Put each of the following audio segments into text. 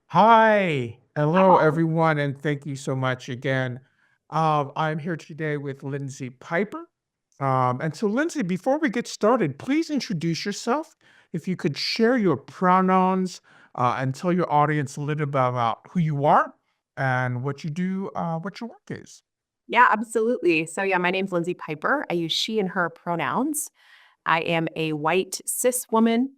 Hi. Hello, everyone, and thank you so much again. I'm here today with Lindsay Piper. And so, Lindsay, before we get started, please introduce yourself. If you could share your pronouns and tell your audience a little bit about who you are and what you do, what your work is. Yeah, absolutely. So, yeah, my name's Lindsay Piper. I use she and her pronouns. I am a white cis woman.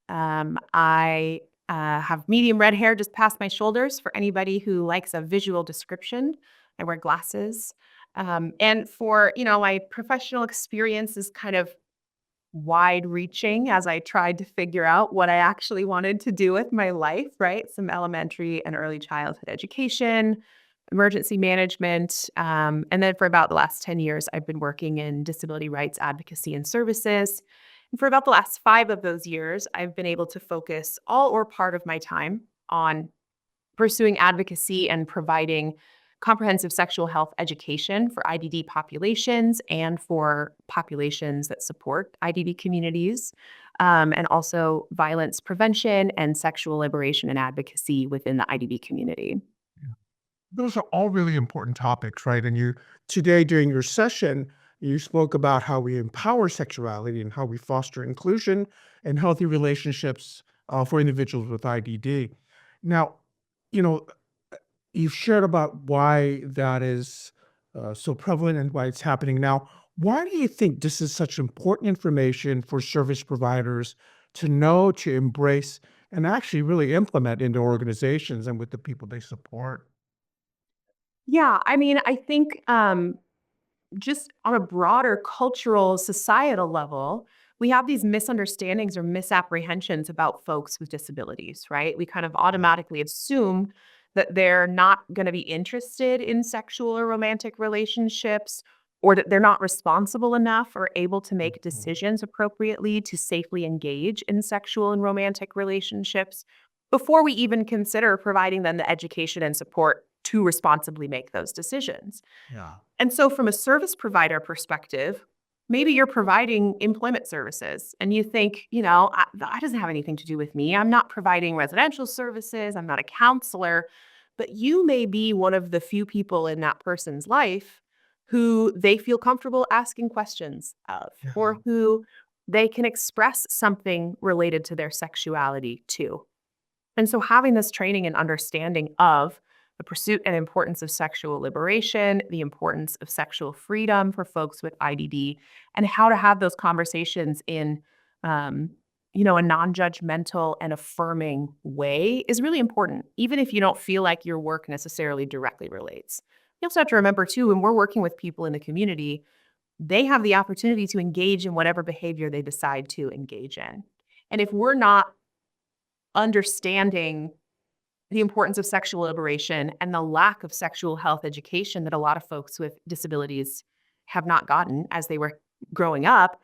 I have medium red hair just past my shoulders for anybody who likes a visual description. I wear glasses. And for, my professional experience is kind of wide reaching as I tried to figure out what I actually wanted to do with my life, right? Some elementary and early childhood education, emergency management. And then for about the last 10 years, I've been working in disability rights advocacy and services. And for about the last 5 of those years, I've been able to focus all or part of my time on pursuing advocacy and providing comprehensive sexual health education for IDD populations and for populations that support IDD communities, and also violence prevention and sexual liberation and advocacy within the IDD community. Yeah. Those are all really important topics, right? And you today during your session, you spoke about how we empower sexuality and how we foster inclusion and healthy relationships for individuals with IDD. Now, you know, you've shared about why that is so prevalent and why it's happening now. Why do you think this is such important information for service providers to know, to embrace, and actually really implement into organizations and with the people they support? Yeah, I mean, I think just on a broader cultural, societal level, we have these misunderstandings or misapprehensions about folks with disabilities, right? We kind of automatically assume that they're not going to be interested in sexual or romantic relationships, or that they're not responsible enough or able to make Mhm. decisions appropriately to safely engage in sexual and romantic relationships before we even consider providing them the education and support to responsibly make those decisions. Yeah. And so, from a service provider perspective, maybe you're providing employment services and you think, that doesn't have anything to do with me. I'm not providing residential services, I'm not a counselor, but you may be one of the few people in that person's life who they feel comfortable asking questions of, Yeah. or who they can express something related to their sexuality to. And so having this training and understanding of the pursuit and importance of sexual liberation, the importance of sexual freedom for folks with IDD, and how to have those conversations in, um, a non-judgmental and affirming way is really important, even if you don't feel like your work necessarily directly relates. You also have to remember too, when we're working with people in the community, they have the opportunity to engage in whatever behavior they decide to engage in. And if we're not understanding the importance of sexual liberation and the lack of sexual health education that a lot of folks with disabilities have not gotten as they were growing up,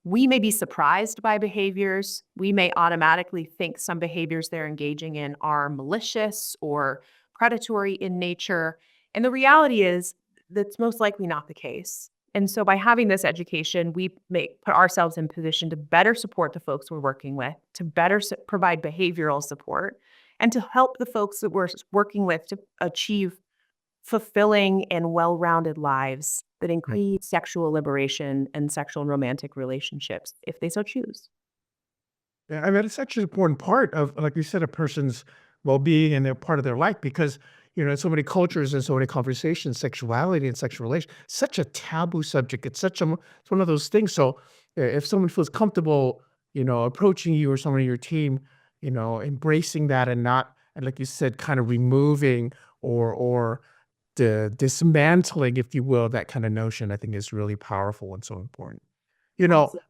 we may be surprised by behaviors. We may automatically think some behaviors they're engaging in are malicious or predatory in nature. And the reality is that's most likely not the case. And so by having this education, we may put ourselves in position to better support the folks we're working with, to better provide behavioral support, and to help the folks that we're working with to achieve fulfilling and well-rounded lives that include sexual liberation and sexual and romantic relationships if they so choose. Yeah, I mean, it's such an important part of, like you said, a person's well-being and they're part of their life because, in so many cultures and so many conversations, sexuality and sexual relation, such a taboo subject. It's one of those things. So if someone feels comfortable, approaching you or someone in your team, embracing that and not, and like you said, kind of removing or the dismantling, if you will, that kind of notion, I think is really powerful and so important.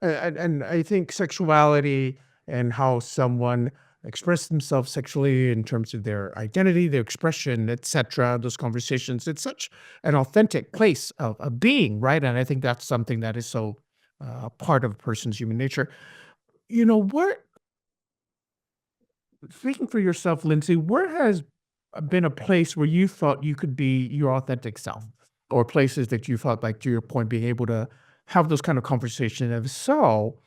And I think sexuality and how someone express themselves sexually in terms of their identity, their expression, etc., those conversations, it's such an authentic place of being, right? And I think that's something that is so part of a person's human nature. What, speaking for yourself, Lindsay, where has been a place where you thought you could be your authentic self, or places that you felt like, to your point, being able to have those kind of conversations? If so,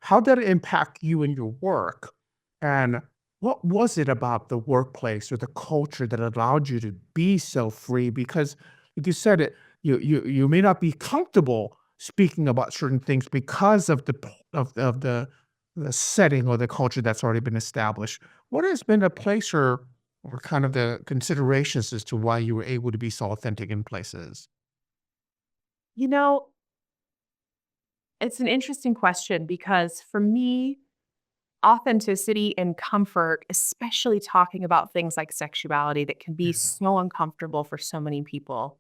how did it impact you in your work? And what was it about the workplace or the culture that allowed you to be so free? Because like you said it, you may not be comfortable speaking about certain things because of the setting or the culture that's already been established. What has been a place or kind of the considerations as to why you were able to be so authentic in places? You know, it's an interesting question because for me, authenticity and comfort, especially talking about things like sexuality that can be Yeah. so uncomfortable for so many people,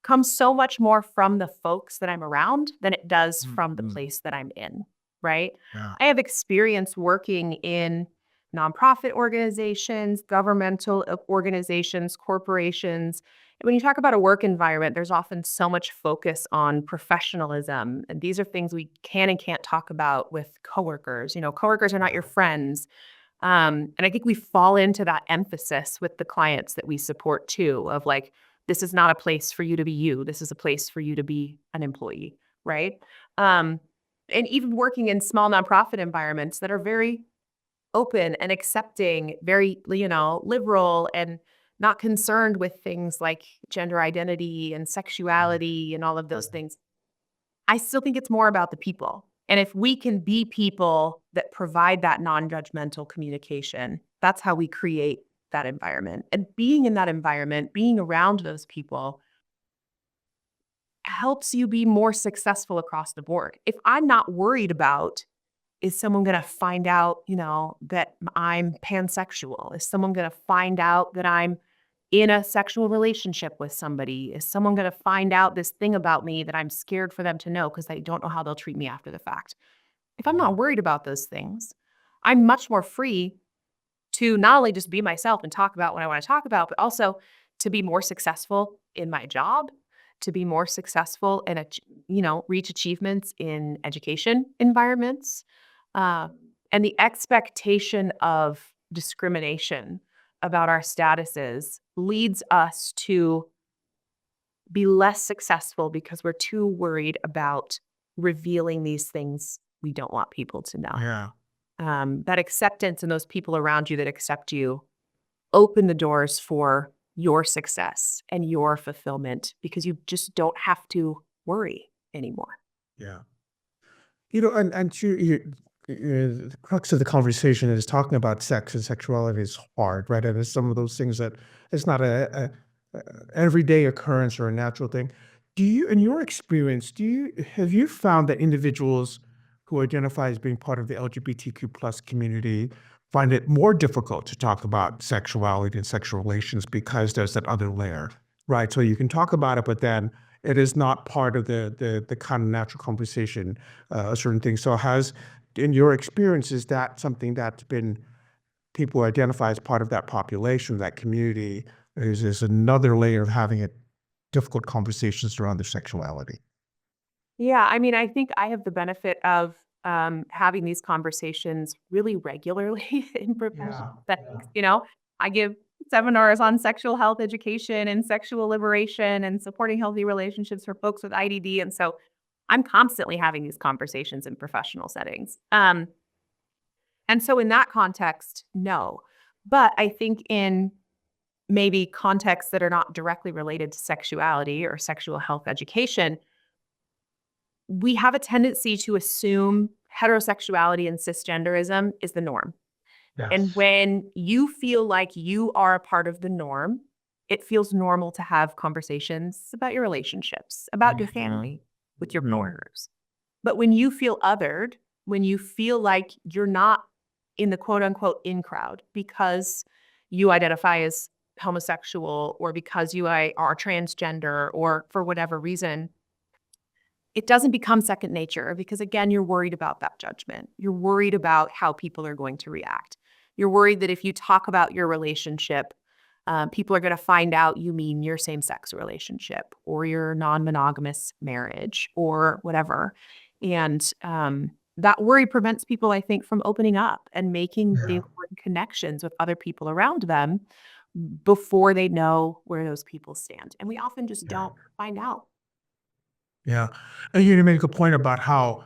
comes so much more from the folks that I'm around than it does from the Mhm. place that I'm in, right? Yeah. I have experience working in nonprofit organizations, governmental organizations, corporations. When you talk about a work environment, there's often so much focus on professionalism. And these are things we can and can't talk about with coworkers. Coworkers are not your friends. And I think we fall into that emphasis with the clients that we support too, of like, this is not a place for you to be you. This is a place for you to be an employee, right? Um, and even working in small nonprofit environments that are very open and accepting, very, liberal and not concerned with things like gender identity and sexuality and all of those things. I still think it's more about the people. And if we can be people that provide that non-judgmental communication, that's how we create that environment. And being in that environment, being around those people helps you be more successful across the board. If I'm not worried about, is someone going to find out, that I'm pansexual? Is someone going to find out that I'm in a sexual relationship with somebody? Is someone going to find out this thing about me that I'm scared for them to know because I don't know how they'll treat me after the fact? If I'm not worried about those things, I'm much more free to not only just be myself and talk about what I want to talk about, but also to be more successful in my job, to be more successful and reach achievements in education environments, uh, and the expectation of discrimination about our statuses leads us to be less successful because we're too worried about revealing these things we don't want people to know. Yeah. That acceptance and those people around you that accept you open the doors for your success and your fulfillment because you just don't have to worry anymore. Yeah. And the crux of the conversation is talking about sex and sexuality is hard, right? And it's some of those things that it's not a everyday occurrence or a natural thing. In your experience, have you found that individuals who identify as being part of the LGBTQ plus community find it more difficult to talk about sexuality and sexual relations because there's that other layer, right? So you can talk about it, but then it is not part of the kind of natural conversation, a certain thing. So in your experience, is that something that's been people who identify as part of that population, that community, is another layer of having difficult conversations around their sexuality? Yeah, I mean, I think I have the benefit of having these conversations really regularly in professional Yeah, settings. I give seminars on sexual health education and sexual liberation and supporting healthy relationships for folks with IDD. And so I'm constantly having these conversations in professional settings. And so in that context, no. But I think in maybe contexts that are not directly related to sexuality or sexual health education, we have a tendency to assume heterosexuality and cisgenderism is the norm. And yes. when you feel like you are a part of the norm, it feels normal to have conversations about your relationships, about your family with your coworkers. But when you feel othered, when you feel like you're not in the quote unquote in crowd because you identify as homosexual or because you are transgender or for whatever reason, it doesn't become second nature because, again, you're worried about that judgment. You're worried about how people are going to react. You're worried that if you talk about your relationship, people are going to find out you mean your same sex relationship or your non monogamous marriage or whatever. And that worry prevents people, I think, from opening up and making the Yeah. important connections with other people around them before they know where those people stand. And we often just Yeah. don't find out. Yeah. And you make a point about how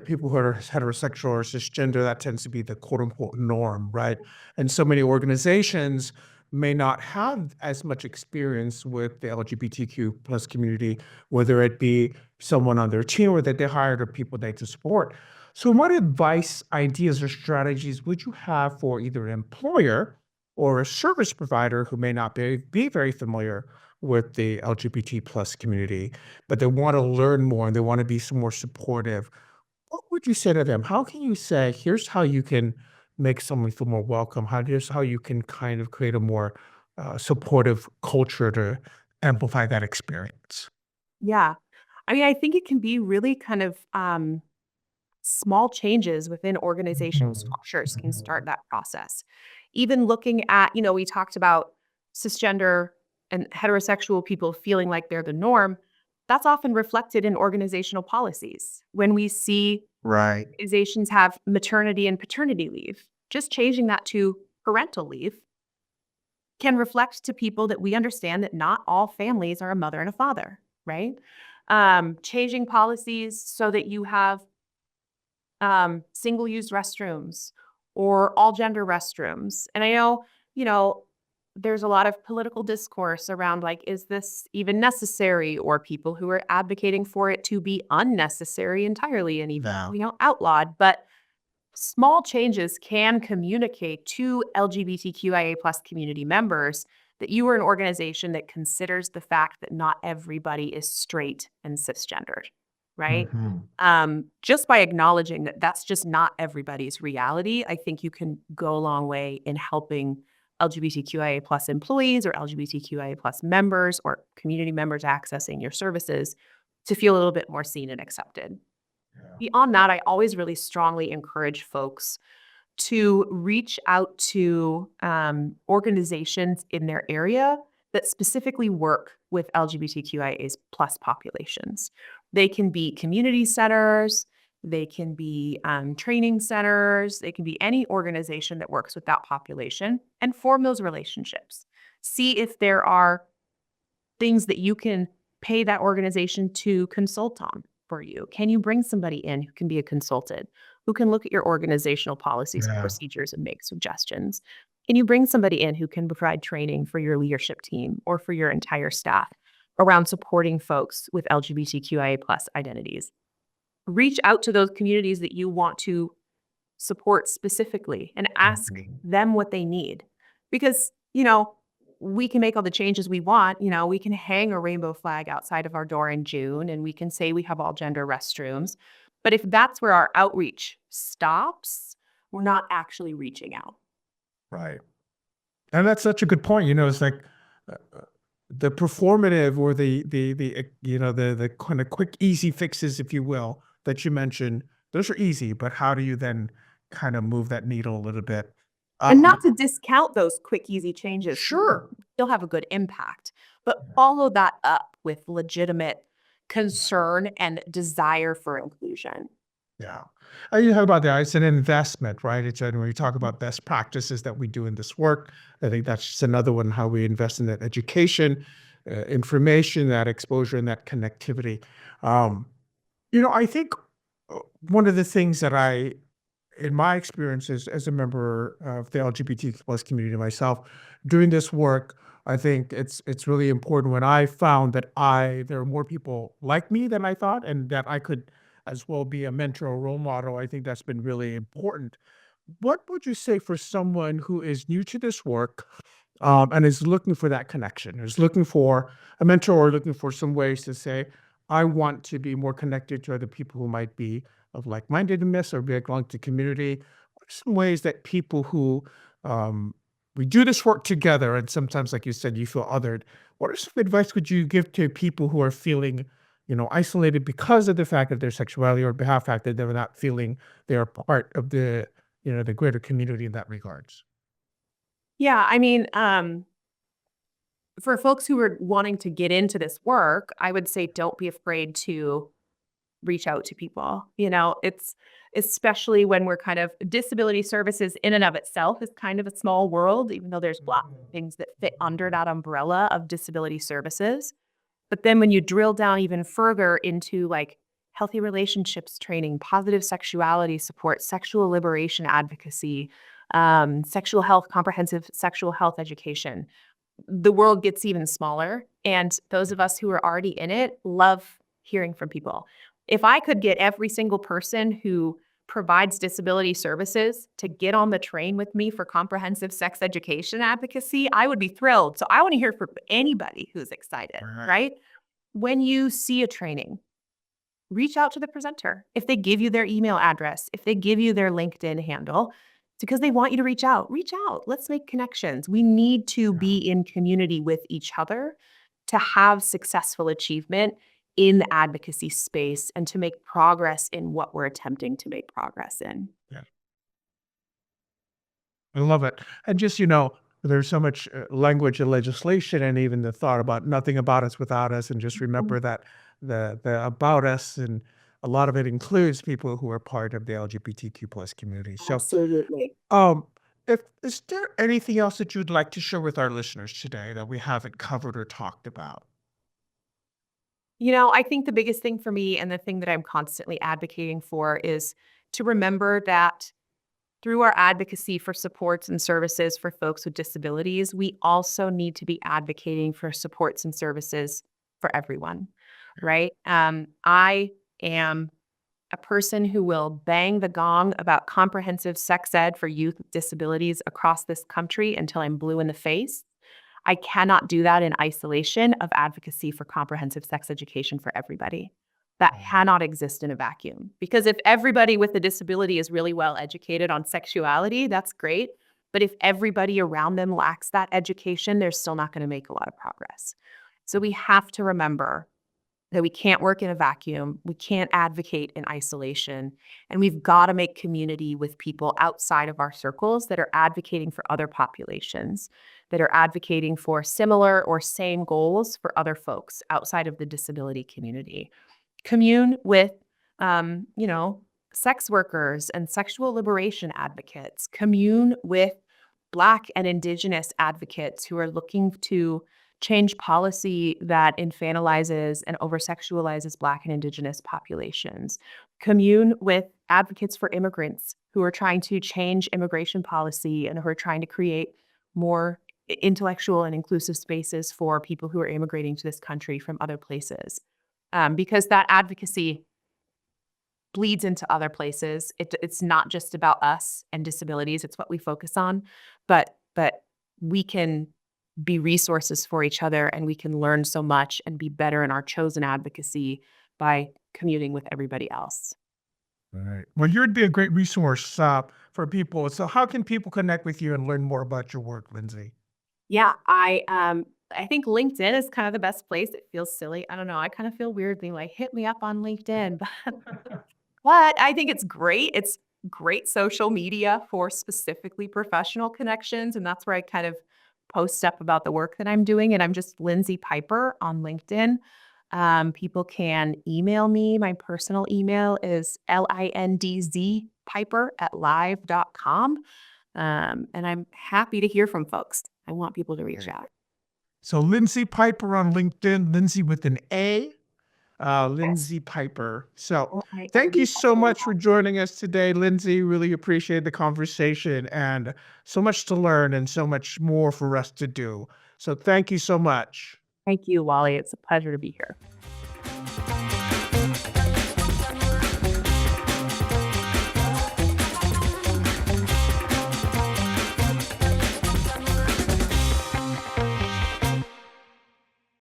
people who are heterosexual or cisgender, that tends to be the quote unquote norm, right? And so many organizations may not have as much experience with the LGBTQ plus community, whether it be someone on their team or that they hired or people they to support. So what advice, ideas, or strategies would you have for either an employer or a service provider who may not be very familiar with the LGBT plus community, but they want to learn more and they want to be some more supportive? What would you say to them? How can you say, here's how you can make someone feel more welcome? Here's how you can kind of create a more supportive culture to amplify that experience? Yeah. I mean, I think it can be really kind of small changes within organizational Mhm. structures can start that process. Even looking at, we talked about cisgender and heterosexual people feeling like they're the norm. That's often reflected in organizational policies. When we see Right. organizations have maternity and paternity leave, just changing that to parental leave can reflect to people that we understand that not all families are a mother and a father, right? Changing policies so that you have single use restrooms or all gender restrooms. And I know, you know, there's a lot of political discourse around like, is this even necessary? Or people who are advocating for it to be unnecessary entirely and even, Yeah. outlawed. But small changes can communicate to LGBTQIA plus community members that you are an organization that considers the fact that not everybody is straight and cisgendered, right? Mhm. Just by acknowledging that that's just not everybody's reality, I think you can go a long way in helping LGBTQIA plus employees or LGBTQIA plus members or community members accessing your services to feel a little bit more seen and accepted. Yeah. Beyond that, I always really strongly encourage folks to reach out to organizations in their area that specifically work with LGBTQIAs plus populations. They can be community centers, they can be training centers, they can be any organization that works with that population and form those relationships. See if there are things that you can pay that organization to consult on for you. Can you bring somebody in who can be a consultant, who can look at your organizational policies and Yeah. procedures and make suggestions? Can you bring somebody in who can provide training for your leadership team or for your entire staff around supporting folks with LGBTQIA plus identities? Reach out to those communities that you want to support specifically and ask Mhm. them what they need. Because, we can make all the changes we want. We can hang a rainbow flag outside of our door in June and we can say we have all gender restrooms. But if that's where our outreach stops, we're not actually reaching out. Right. And that's such a good point. It's like uh, uh, the performative or the kind of quick, easy fixes, if you will, that you mentioned. Those are easy, but how do you then kind of move that needle a little bit? And Um, not to discount those quick, easy changes, sure. still have a good impact, but follow that up with legitimate concern and desire for inclusion. Yeah. You have about that. It's an investment, right? It's when we talk about best practices that we do in this work. I think that's just another one, how we invest in that education, information, that exposure, and that connectivity. Um, I think one of the things that in my experiences as a member of the LGBT plus community myself, doing this work, I think it's really important when I found that there are more people like me than I thought, and that I could as well be a mentor or role model. I think that's been really important. What would you say for someone who is new to this work, and is looking for that connection, is looking for a mentor or looking for some ways to say, I want to be more connected to other people who might be of like-mindedness or belong to community? What are some ways that people who um, we do this work together, and sometimes, like you said, you feel othered? What are some advice would you give to people who are feeling, isolated because of the fact of their sexuality or behalf fact that they're not feeling they're part of the greater community in that regards? Yeah, I mean, for folks who are wanting to get into this work, I would say don't be afraid to reach out to people. It's especially when we're kind of disability services in and of itself is kind of a small world, even though there's lots of things that fit under that umbrella of disability services. But then when you drill down even further into like healthy relationships training, positive sexuality support, sexual liberation advocacy, sexual health, comprehensive sexual health education, the world gets even smaller. And those of us who are already in it love hearing from people. If I could get every single person who provides disability services to get on the train with me for comprehensive sex education advocacy, I would be thrilled. So I want to hear from anybody who's excited, Right. right? When you see a training, reach out to the presenter. If they give you their email address, if they give you their LinkedIn handle, it's because they want you to reach out. Reach out. Let's make connections. We need to Yeah. be in community with each other to have successful achievement in the advocacy space and to make progress in what we're attempting to make progress in. Yeah. I love it. And just, there's so much language and legislation, and even the thought about nothing about us without us. And just Mhm. remember that the about us, and a lot of it includes people who are part of the LGBTQ plus community. So, Absolutely. um, if is there anything else that you'd like to share with our listeners today that we haven't covered or talked about? I think the biggest thing for me and the thing that I'm constantly advocating for is to remember that through our advocacy for supports and services for folks with disabilities, we also need to be advocating for supports and services for everyone, right? I am a person who will bang the gong about comprehensive sex ed for youth with disabilities across this country until I'm blue in the face. I cannot do that in isolation of advocacy for comprehensive sex education for everybody. That Mm. cannot exist in a vacuum. Because if everybody with a disability is really well educated on sexuality, that's great. But if everybody around them lacks that education, they're still not going to make a lot of progress. So we have to remember that we can't work in a vacuum. We can't advocate in isolation. And we've got to make community with people outside of our circles that are advocating for other populations, that are advocating for similar or same goals for other folks outside of the disability community. Commune with, um, you know, sex workers and sexual liberation advocates. Commune with Black and Indigenous advocates who are looking to change policy that infantilizes and over-sexualizes Black and Indigenous populations. Commune with advocates for immigrants who are trying to change immigration policy and who are trying to create more intellectual and inclusive spaces for people who are immigrating to this country from other places. Because that advocacy bleeds into other places. It's not just about us and disabilities, it's what we focus on, but we can be resources for each other, and we can learn so much and be better in our chosen advocacy by commuting with everybody else. Right. Well, you'd be a great resource for people. So, how can people connect with you and learn more about your work, Lindsay? Yeah, I think LinkedIn is kind of the best place. It feels silly. I don't know. I kind of feel weird being like, hit me up on LinkedIn, but I think it's great. It's great social media for specifically professional connections, and that's where I kind of post up about the work that I'm doing, and I'm just Lindsay Piper on LinkedIn. People can email me. My personal email is lindzpiper@live.com. And I'm happy to hear from folks. I want people to reach Right. out. So, Lindsay Piper on LinkedIn, Lindsay with an A, Yes. Lindsay Piper. So, thank you so much for LINDPiper. joining us today, Lindsay. Really appreciate the conversation, and so much to learn and so much more for us to do. So, thank you so much. Thank you, Wally. It's a pleasure to be here.